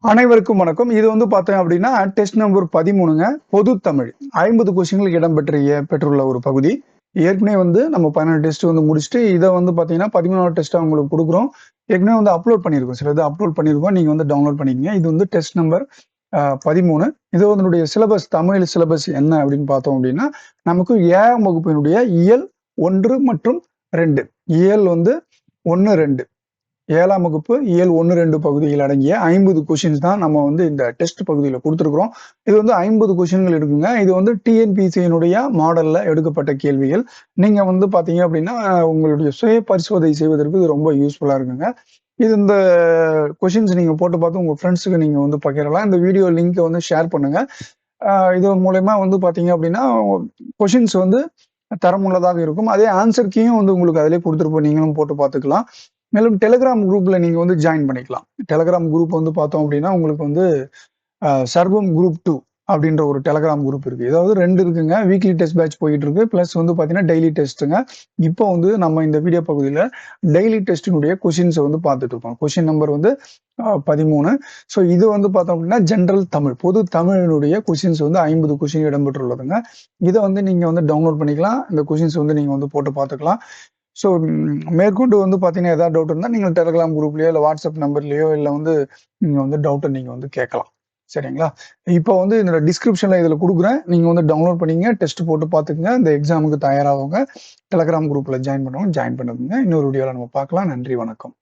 அனைவருக்கும் வணக்கம். இது வந்து பார்த்தேன் அப்படின்னா, டெஸ்ட் நம்பர் 13ங்க. பொது தமிழ். 50 கொஸ்டின்களுக்கு இடம் பெற்றுள்ள ஒரு பகுதி. ஏற்கனவே வந்து நம்ம 12 டெஸ்ட் வந்து முடிச்சுட்டு, இத வந்து பார்த்தீங்கன்னா, 13வது டெஸ்ட்டா உங்களுக்கு குடுக்குறோம். ஏற்கனவே வந்து அப்லோட் பண்ணியிருக்கோம். சில இது அப்லோட் பண்ணியிருக்கோம். நீங்க வந்து டவுன்லோட் பண்ணிக்கங்க. இது வந்து டெஸ்ட் நம்பர் 13. இது அதனுடைய சிலபஸ், தமிழ் சிலபஸ் என்ன அப்படின்னு பார்த்தோம் அப்படின்னா, நமக்கு 7ஆம் வகுப்பினுடைய இயல் 1 மற்றும் 2. இயல் வந்து 1, 2. 7ஆம் வகுப்பு இயல் 1, 2 பகுதிகள் அடங்கிய 50 கொஷின்ஸ் தான் நம்ம வந்து இந்த டெஸ்ட் பகுதியில குடுத்துருக்குறோம். இது வந்து 50 கொஷின்கள் இருக்குங்க. இது வந்து டிஎன்பிஎஸ்சியினுடைய மாடல்ல எடுக்கப்பட்ட கேள்விகள். நீங்க வந்து பார்த்தீங்க அப்படின்னா, உங்களுடைய சுய பரிசோதனை செய்வதற்கு இது ரொம்ப யூஸ்ஃபுல்லா இருக்குங்க. இந்த கொஷின்ஸ் நீங்க போட்டு பார்த்து உங்க ஃப்ரெண்ட்ஸுக்கு நீங்க வந்து பகிரலாம். இந்த வீடியோ லிங்க்க வந்து ஷேர் பண்ணுங்க. இது மூலியமா வந்து பார்த்தீங்க அப்படின்னா, கொஷின்ஸ் வந்து தரமுள்ளதாக இருக்கும். அதே ஆன்சர் கீயும் வந்து உங்களுக்கு அதிலேயே குடுத்துருப்போம். நீங்களும் போட்டு பார்த்துக்கலாம். மேலும் டெலிகிராம் குரூப்ல நீங்க வந்து ஜாயின் பண்ணிக்கலாம். டெலிகிராம் குரூப் வந்து பார்த்தோம் அப்படின்னா, உங்களுக்கு வந்து சர்வம் குரூப் 2 அப்படின்ற ஒரு டெலிகிராம் குரூப் இருக்கு. அதாவது 2 இருக்குங்க. வீக்லி டெஸ்ட் பேட்ச் போயிட்டு இருக்கு. பிளஸ் வந்து பார்த்தீங்கன்னா, டெய்லி டெஸ்ட்டுங்க. இப்போ வந்து நம்ம இந்த வீடியோ பகுதியில டெய்லி டெஸ்ட்டினுடைய கொஷின்ஸ வந்து பார்த்துட்டு இருக்கோம். கொஷின் நம்பர் வந்து 13. ஸோ இது வந்து பார்த்தோம் அப்படின்னா, ஜெனரல் தமிழ். பொது தமிழினுடைய கொஷின்ஸ் வந்து 50 கொஷின் இடம்பெற்றுள்ளதுங்க. இத வந்து நீங்க வந்து டவுன்லோட் பண்ணிக்கலாம். இந்த கொஷின்ஸ் வந்து நீங்க வந்து போட்டு பார்த்துக்கலாம். ஸோ மேற்கொண்டு வந்து பார்த்தீங்கன்னா, ஏதாவது டவுட் இருந்தா நீங்க டெலிகிராம் குரூப்லயோ, இல்ல வாட்ஸ்அப் நம்பர்லயோ, இல்ல வந்து நீங்க வந்து டவுட்ட நீங்க வந்து கேட்கலாம். சரிங்களா? இப்போ வந்து என்னோட டிஸ்கிரிப்ஷன்ல இதுல குடுக்குறேன். நீங்க வந்து டவுன்லோட் பண்ணிக்கங்க. டெஸ்ட் போட்டு பார்த்துக்கங்க. இந்த எக்ஸாமுக்கு தயாராகுங்க. டெலிகிராம் குரூப்ல ஜாயின் பண்ணுங்க. இன்னொரு வீடியோல நம்ம பார்க்கலாம். நன்றி, வணக்கம்.